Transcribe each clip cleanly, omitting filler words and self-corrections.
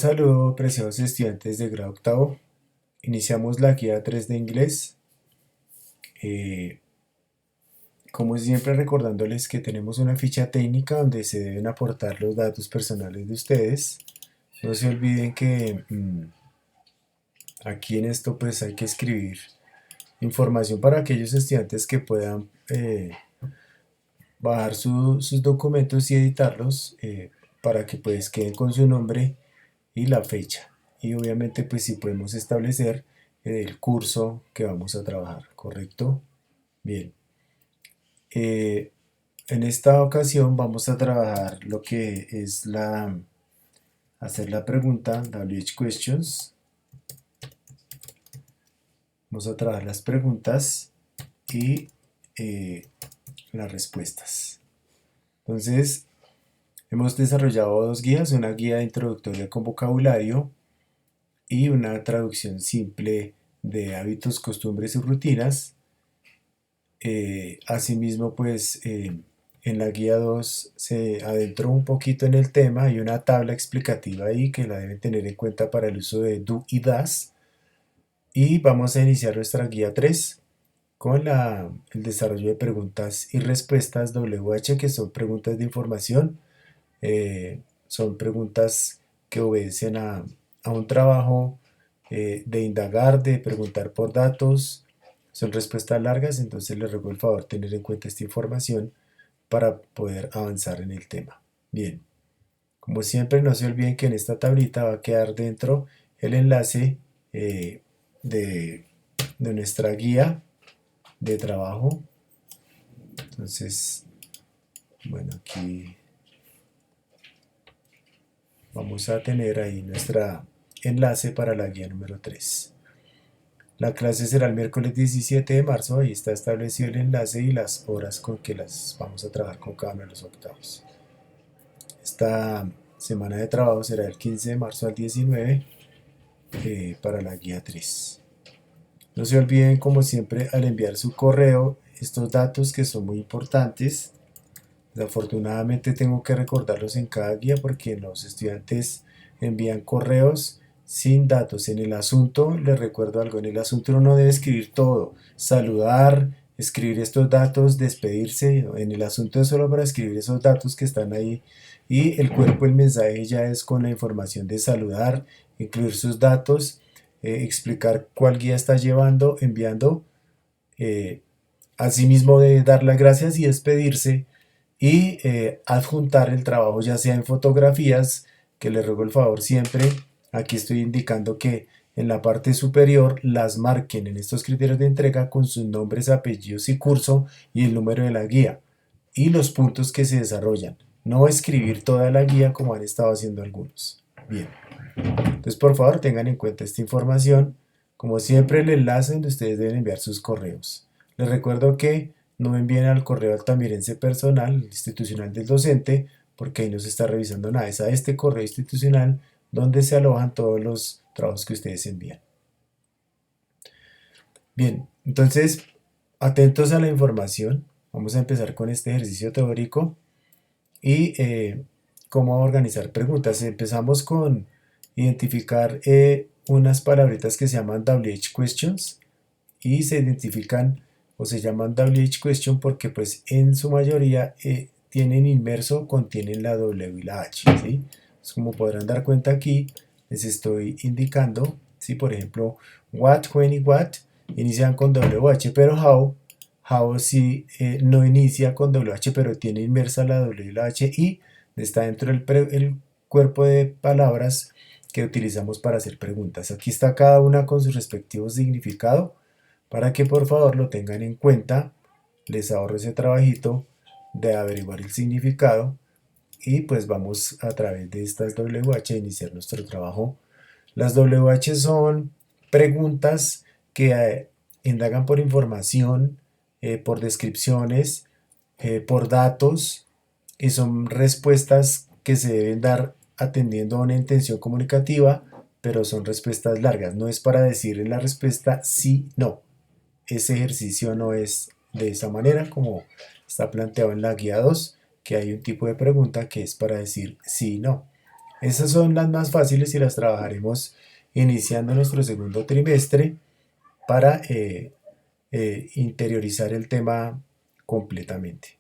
Saludos, preciados estudiantes de grado octavo. Iniciamos la guía 3 de inglés. Eh, como siempre, recordándoles que tenemos una ficha técnica donde se deben aportar los datos personales de ustedes. No se olviden que aquí en esto pues hay que escribir información para aquellos estudiantes que puedan bajar sus documentos y editarlos para que pues queden con su nombre y la fecha. Y obviamente pues si podemos establecer el curso que vamos a trabajar, ¿correcto? Bien. Eh, en esta ocasión vamos a trabajar lo que es hacer la pregunta WH Questions. Vamos a trabajar las preguntas y eh, las respuestas. Entonces, hemos desarrollado dos guías, una guía introductoria con vocabulario y una traducción simple de hábitos, costumbres y rutinas. Asimismo, pues en la guía 2 se adentró un poquito en el tema. Hay una tabla explicativa ahí que la deben tener en cuenta para el uso de do y das. Y vamos a iniciar nuestra guía 3 con el desarrollo de preguntas y respuestas WH, que son preguntas de información. Son preguntas que obedecen a un trabajo de indagar, de preguntar por datos. Son respuestas largas, entonces les ruego el favor tener en cuenta esta información para poder avanzar en el tema. Bien, como siempre no se olviden que en esta tablita va a quedar dentro el enlace de, de nuestra guía de trabajo. Entonces, bueno, aquí vamos a tener ahí nuestro enlace para la guía número 3. La clase será el miércoles 17 de marzo, ahí está establecido el enlace y las horas con que las vamos a trabajar con cada uno de los octavos. Esta semana de trabajo será del 15 de marzo al 19 para la guía 3. No se olviden, como siempre, al enviar su correo, estos datos que son muy importantes. Desafortunadamente tengo que recordarlos en cada guía porque los estudiantes envían correos sin datos. En el asunto, les recuerdo algo, en el asunto uno no debe escribir todo, saludar, escribir estos datos, despedirse. En el asunto es solo para escribir esos datos que están ahí y el cuerpo del mensaje ya es con la información de saludar, incluir sus datos, explicar cuál guía está llevando, enviando, eh, asimismo de dar las gracias y despedirse y adjuntar el trabajo ya sea en fotografías, que les ruego el favor siempre, aquí estoy indicando que en la parte superior las marquen en estos criterios de entrega con sus nombres, apellidos y curso y el número de la guía y los puntos que se desarrollan. No escribir toda la guía como han estado haciendo algunos. Bien, entonces por favor tengan en cuenta esta información. Como siempre, el enlace donde ustedes deben enviar sus correos. Les recuerdo que no envíen al correo altamirense personal, institucional del docente, porque ahí no se está revisando nada. Es a este correo institucional donde se alojan todos los trabajos que ustedes envían. Bien, entonces, atentos a la información. Vamos a empezar con este ejercicio teórico y cómo organizar preguntas. Empezamos con identificar unas palabritas que se llaman WH questions y se identifican o se llaman WH question porque pues en su mayoría tienen inmerso, contienen la W y la H, ¿sí? Pues como podrán dar cuenta aquí, les estoy indicando, ¿sí? Por ejemplo, what, when y what inician con WH, pero how sí no inicia con WH, pero tiene inmersa la W y la H y está dentro del cuerpo de palabras que utilizamos para hacer preguntas. Aquí está cada una con su respectivo significado para que por favor lo tengan en cuenta. Les ahorro ese trabajito de averiguar el significado y pues vamos a través de estas WH a iniciar nuestro trabajo. Las WH son preguntas que indagan por información, por descripciones, por datos y son respuestas que se deben dar atendiendo a una intención comunicativa, pero son respuestas largas. No es para decir en la respuesta sí, no. Ese ejercicio no es de esa manera como está planteado en la guía 2, que hay un tipo de pregunta que es para decir sí, no. Esas son las más fáciles y las trabajaremos iniciando nuestro segundo trimestre para interiorizar el tema completamente.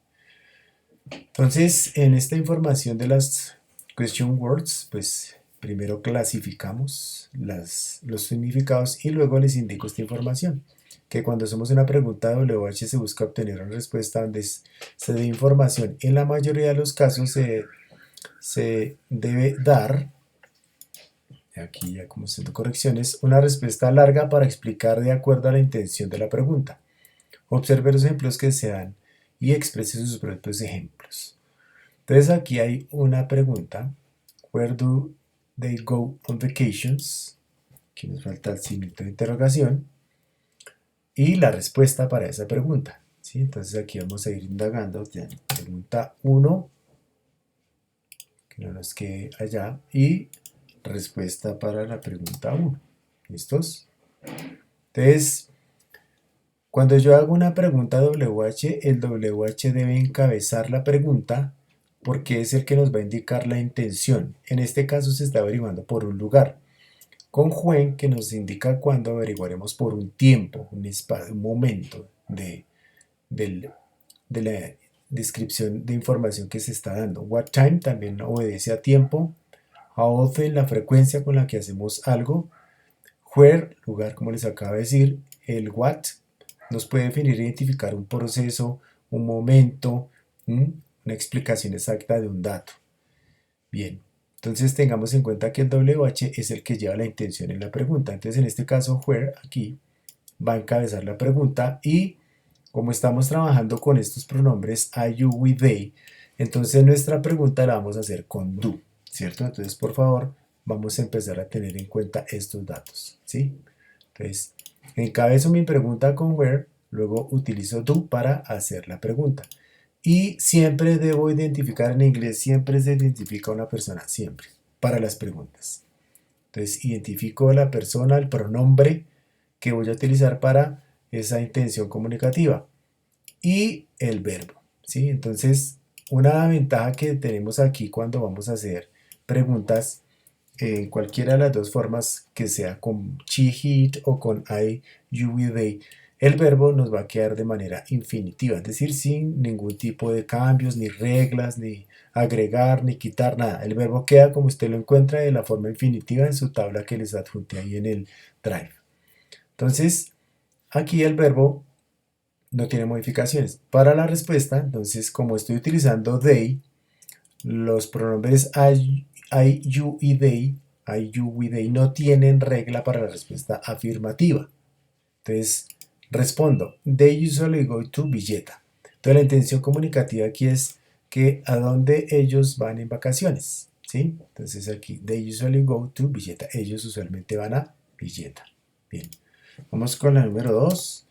Entonces, en esta información de las question words, pues primero clasificamos los significados y luego les indico esta información. Que cuando hacemos una pregunta WH se busca obtener una respuesta donde se dé información. En la mayoría de los casos se debe dar, aquí ya como haciendo correcciones, una respuesta larga para explicar de acuerdo a la intención de la pregunta. Observe los ejemplos que se dan y exprese sus propios ejemplos. Entonces aquí hay una pregunta. Where do they go on vacations? Aquí nos falta el signo de interrogación. Y la respuesta para esa pregunta. ¿Sí? Entonces aquí vamos a ir indagando. Pregunta 1, que no nos quede allá. Y respuesta para la pregunta 1. ¿Listos? Entonces, cuando yo hago una pregunta WH, el WH debe encabezar la pregunta porque es el que nos va a indicar la intención. En este caso se está averiguando por un lugar. Con when, que nos indica cuándo averiguaremos por un tiempo, un espacio, un momento de la descripción de información que se está dando. What time también obedece a tiempo. How often, la frecuencia con la que hacemos algo. Where, lugar, como les acabo de decir. El what nos puede definir e identificar un proceso, un momento, una explicación exacta de un dato. Bien, entonces tengamos en cuenta que el WH es el que lleva la intención en la pregunta. Entonces en este caso, where, aquí, va a encabezar la pregunta y como estamos trabajando con estos pronombres I, you, we, they, entonces nuestra pregunta la vamos a hacer con do, ¿cierto? Entonces por favor, vamos a empezar a tener en cuenta estos datos, ¿sí? Entonces, encabezo mi pregunta con where, luego utilizo do para hacer la pregunta. Y siempre debo identificar en inglés, siempre se identifica una persona, siempre, para las preguntas. Entonces, identifico la persona, el pronombre que voy a utilizar para esa intención comunicativa y el verbo, ¿sí? Entonces, una ventaja que tenemos aquí cuando vamos a hacer preguntas en cualquiera de las dos formas, que sea con she, it o con I, you, we, they, el verbo nos va a quedar de manera infinitiva, es decir, sin ningún tipo de cambios, ni reglas, ni agregar, ni quitar nada. El verbo queda como usted lo encuentra de la forma infinitiva en su tabla que les adjunté ahí en el Drive. Entonces, aquí el verbo no tiene modificaciones. Para la respuesta, entonces, como estoy utilizando they, los pronombres I, you y they, I, you, we, they no tienen regla para la respuesta afirmativa. Entonces, respondo, they usually go to Villeta. Entonces, la intención comunicativa aquí es que a dónde ellos van en vacaciones, ¿sí? Entonces aquí, they usually go to Villeta. Ellos usualmente van a Villeta. Bien, vamos con la número 2.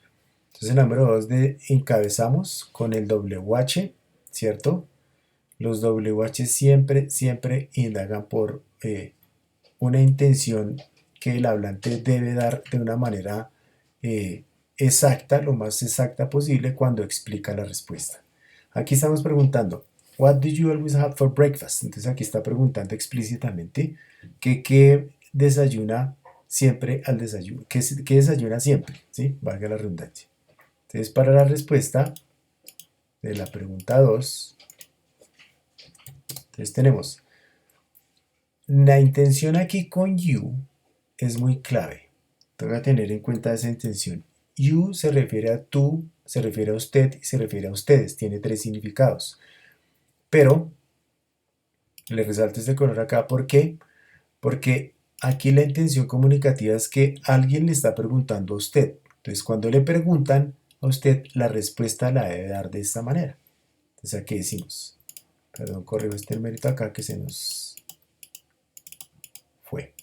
Entonces, la número 2 encabezamos con el WH, ¿cierto? Los WH siempre indagan por una intención que el hablante debe dar de una manera exacta, lo más exacta posible cuando explica la respuesta. Aquí estamos preguntando, what do you always have for breakfast? Entonces aquí está preguntando explícitamente que qué desayuna siempre al desayuno, qué desayuna siempre, ¿sí? Valga la redundancia. Entonces para la respuesta de la pregunta 2, entonces tenemos la intención aquí con you es muy clave. Tengo que tener en cuenta esa intención. You se refiere a tú, se refiere a usted y se refiere a ustedes. Tiene 3 significados. Pero le resalto este color acá. ¿Por qué? Porque aquí la intención comunicativa es que alguien le está preguntando a usted. Entonces, cuando le preguntan a usted, la respuesta la debe dar de esta manera. Entonces, aquí decimos, perdón, corrijo este numerito acá que se nos fue.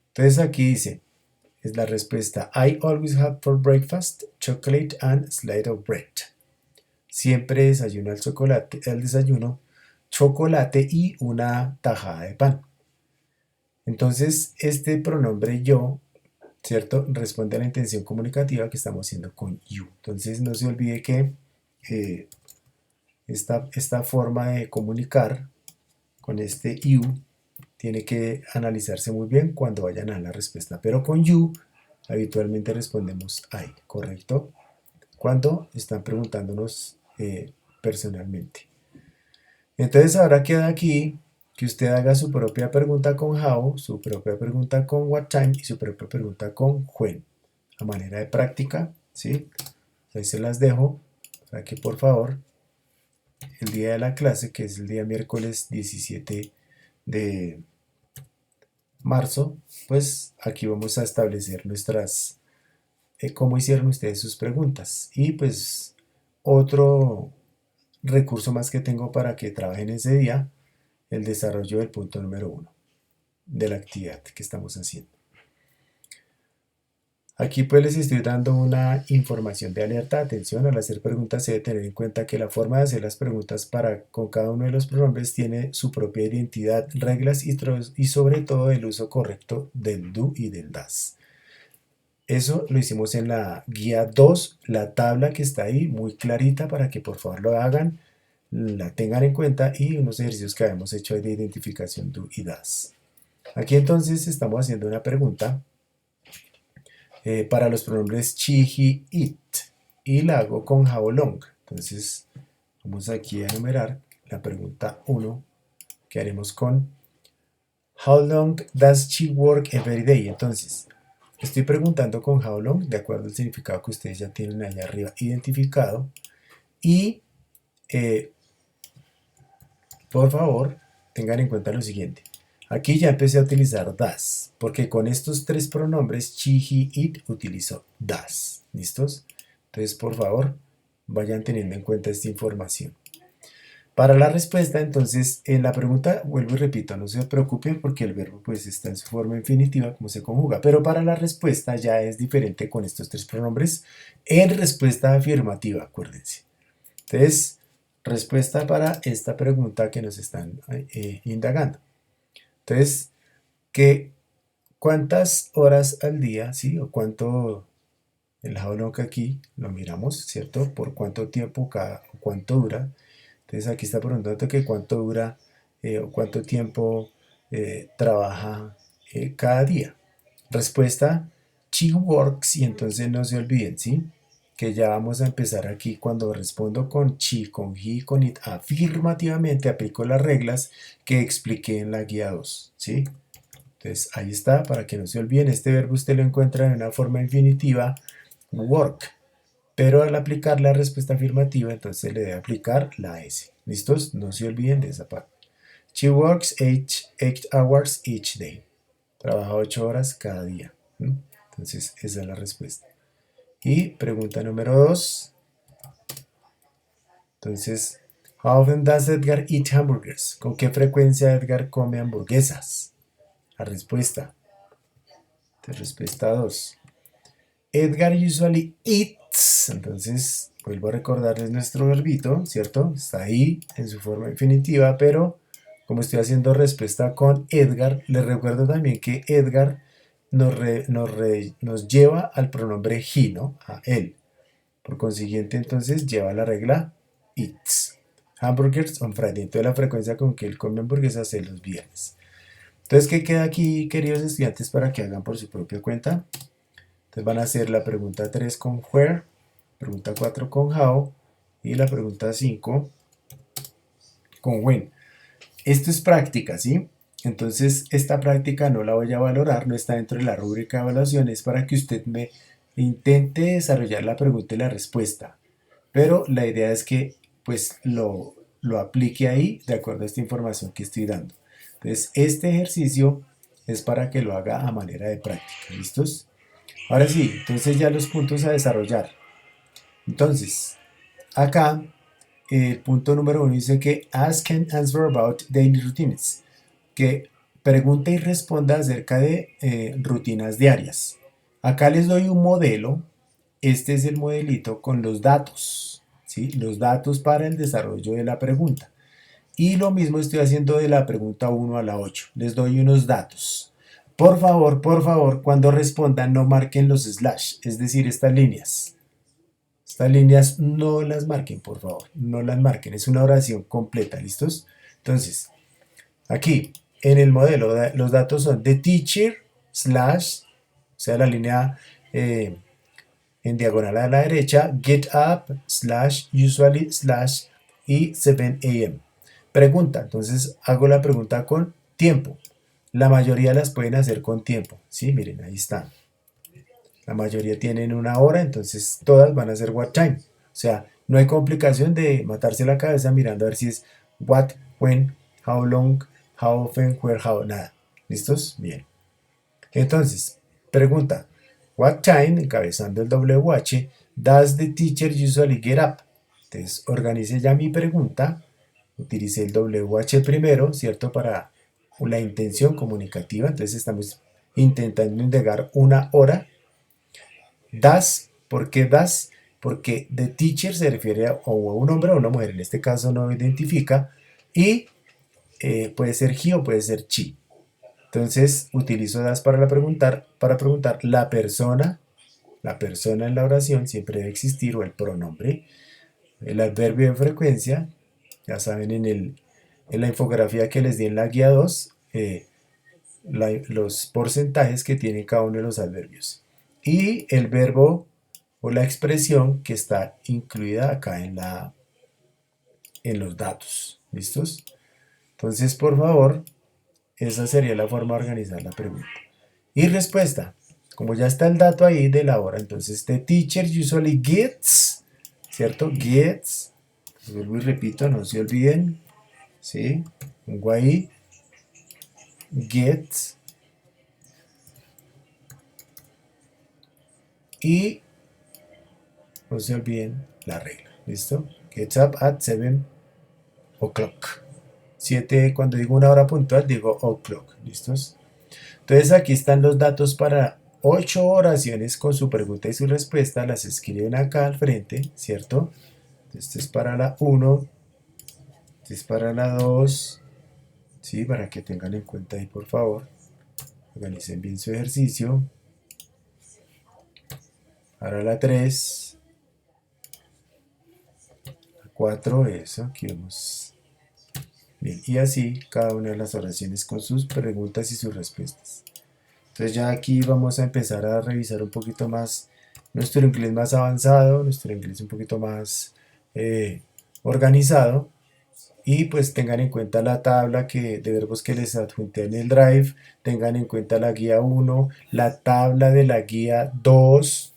Entonces aquí dice, es la respuesta, I always have for breakfast chocolate and slice of bread. Siempre desayuno al desayuno chocolate y una tajada de pan. Entonces este pronombre yo, ¿cierto? Responde a la intención comunicativa que estamos haciendo con you. Entonces no se olvide que esta forma de comunicar con este you, tiene que analizarse muy bien cuando vayan a la respuesta. Pero con you, habitualmente respondemos I, ¿correcto? Cuando están preguntándonos personalmente. Entonces ahora queda aquí que usted haga su propia pregunta con how, su propia pregunta con what time y su propia pregunta con when. A manera de práctica, ¿sí? Ahí se las dejo para que por favor el día de la clase, que es el día miércoles 17 de marzo, pues aquí vamos a establecer nuestras, cómo hicieron ustedes sus preguntas. Y pues otro recurso más que tengo para que trabajen ese día, el desarrollo del punto número 1 de la actividad que estamos haciendo. Aquí pues les estoy dando una información de alerta. Atención, al hacer preguntas se debe tener en cuenta que la forma de hacer las preguntas con cada uno de los pronombres tiene su propia identidad, reglas y sobre todo el uso correcto del do y del das. Eso lo hicimos en la guía 2, la tabla que está ahí muy clarita para que por favor lo hagan, la tengan en cuenta y unos ejercicios que habíamos hecho de identificación do y das. Aquí entonces estamos haciendo una pregunta para los pronombres she, he, it y la hago con how long. Entonces vamos aquí a enumerar la pregunta 1 que haremos con how long does she work every day. Entonces estoy preguntando con how long de acuerdo al significado que ustedes ya tienen allá arriba identificado y por favor tengan en cuenta lo siguiente. Aquí ya empecé a utilizar das, porque con estos tres pronombres, she, he, it, utilizo das. ¿Listos? Entonces, por favor, vayan teniendo en cuenta esta información. Para la respuesta, entonces, en la pregunta, vuelvo y repito, no se preocupen porque el verbo pues está en su forma infinitiva, como se conjuga, pero para la respuesta ya es diferente con estos tres pronombres en respuesta afirmativa, acuérdense. Entonces, respuesta para esta pregunta que nos están indagando. Entonces, ¿cuántas horas al día, sí? O cuánto, el how long aquí lo miramos, ¿cierto? Por cuánto tiempo o cuánto dura. Entonces aquí está preguntando que cuánto dura o cuánto tiempo trabaja cada día. Respuesta, she works, y entonces no se olviden, ¿sí? Que ya vamos a empezar aquí cuando respondo con she, con he, con it, afirmativamente aplico las reglas que expliqué en la guía 2, ¿sí? Entonces ahí está, para que no se olviden, este verbo usted lo encuentra en una forma infinitiva, work, pero al aplicar la respuesta afirmativa, entonces le debe aplicar la S. ¿Listos? No se olviden de esa parte. She works 8 hours each day. Trabaja 8 horas cada día. Entonces esa es la respuesta. Y pregunta número 2. Entonces, how often does Edgar eat hamburgers? ¿Con qué frecuencia Edgar come hamburguesas? La respuesta. Respuesta 2. Edgar usually eats. Entonces, vuelvo a recordarles nuestro verbito, ¿cierto? Está ahí en su forma infinitiva, pero como estoy haciendo respuesta con Edgar, les recuerdo también que Edgar nos lleva al pronombre he, ¿no? A él. Por consiguiente, entonces, lleva la regla eats. Hamburgers on Friday. Entonces, la frecuencia con que él come hamburguesas es los viernes. Entonces, ¿qué queda aquí, queridos estudiantes, para que hagan por su propia cuenta? Entonces van a hacer la pregunta 3 con where, pregunta 4 con how y la pregunta 5 con when. Esto es práctica, ¿sí? Entonces esta práctica no la voy a valorar, no está dentro de la rúbrica de evaluaciones para que usted me intente desarrollar la pregunta y la respuesta. Pero la idea es que pues lo aplique ahí de acuerdo a esta información que estoy dando. Entonces este ejercicio es para que lo haga a manera de práctica, ¿listos? Ahora sí, entonces ya los puntos a desarrollar. Entonces, acá el punto número 1 dice que ask and answer about daily routines, que pregunte y responda acerca de rutinas diarias. Acá les doy un modelo, este es el modelito con los datos, ¿sí? Los datos para el desarrollo de la pregunta. Y lo mismo estoy haciendo de la pregunta 1 a la 8, les doy unos datos. Por favor, cuando respondan no marquen los slash, es decir, estas líneas. Estas líneas no las marquen, por favor, no las marquen, es una oración completa, ¿listos? Entonces, Aquí, en el modelo, los datos son the teacher slash, o sea, la línea en diagonal a la derecha, get up slash usually slash y 7 a.m. Pregunta, entonces hago la pregunta con tiempo. La mayoría las pueden hacer con tiempo, ¿sí? Miren, ahí está. La mayoría tienen una hora, entonces todas van a ser what time. O sea, no hay complicación de matarse la cabeza mirando a ver si es what, when, how long, how often, where, how, nada. ¿Listos? Bien. Entonces, pregunta, what time, encabezando el WH, does the teacher usually get up? Entonces, organice ya mi pregunta. Utilicé el WH primero, ¿cierto? Para la intención comunicativa. Entonces, estamos intentando indagar una hora. Does, ¿por qué does? Porque the teacher se refiere a un hombre o una mujer, en este caso no identifica, y puede ser he o puede ser she. Entonces utilizo does para preguntar la persona en la oración siempre debe existir, o el pronombre, el adverbio de frecuencia, ya saben en la infografía que les di en la guía 2, los porcentajes que tiene cada uno de los adverbios. Y el verbo o la expresión que está incluida acá en los datos. ¿Listos? Entonces, por favor, esa sería la forma de organizar la pregunta. Y respuesta. Como ya está el dato ahí de la hora, entonces the teacher usually gets, ¿cierto? Gets. Vuelvo y repito, no se olviden. ¿Sí? Pongo ahí. Gets. Y no se olviden la regla. ¿Listo? Gets up at 7 o'clock. 7, cuando digo una hora puntual, digo o'clock. ¿Listos? Entonces aquí están los datos para 8 oraciones con su pregunta y su respuesta. Las escriben acá al frente, ¿cierto? Este es para la 1. Este es para la 2. ¿Sí? Para que tengan en cuenta ahí, por favor. Organicen bien su ejercicio. Ahora la 3. La 4, eso. Aquí vemos. Bien, y así cada una de las oraciones con sus preguntas y sus respuestas. Entonces ya aquí vamos a empezar a revisar un poquito más nuestro inglés más avanzado, nuestro inglés un poquito más organizado. Y pues tengan en cuenta la tabla de verbos que les adjunté en el Drive, tengan en cuenta la guía 1, la tabla de la guía 2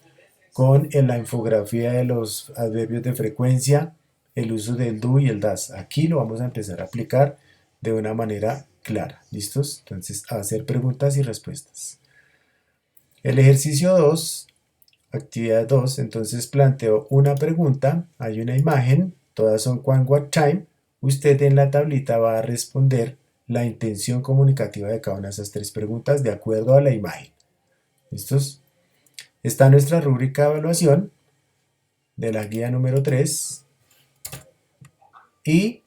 con la infografía de los adverbios de frecuencia, el uso del do y el das. Aquí lo vamos a empezar a aplicar de una manera clara. ¿Listos? Entonces, a hacer preguntas y respuestas. El ejercicio 2, actividad 2, entonces planteo una pregunta, hay una imagen, todas son when, what time. Usted en la tablita va a responder la intención comunicativa de cada una de esas 3 preguntas de acuerdo a la imagen. ¿Listos? Está nuestra rúbrica de evaluación de la guía número 3 y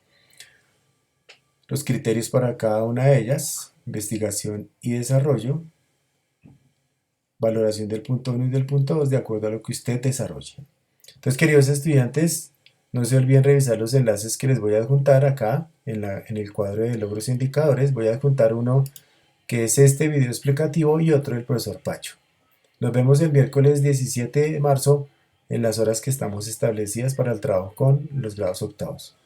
los criterios para cada una de ellas, investigación y desarrollo, valoración del punto 1 y del punto 2 de acuerdo a lo que usted desarrolle. Entonces, queridos estudiantes, no se olviden revisar los enlaces que les voy a adjuntar acá en el cuadro de logros e indicadores. Voy a adjuntar uno que es este video explicativo y otro del profesor Pacho. Nos vemos el miércoles 17 de marzo en las horas que estamos establecidas para el trabajo con los grados octavos.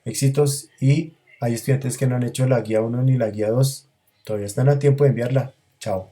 Éxitos, y hay estudiantes que no han hecho la guía 1 ni la guía 2. Todavía están a tiempo de enviarla. Chao.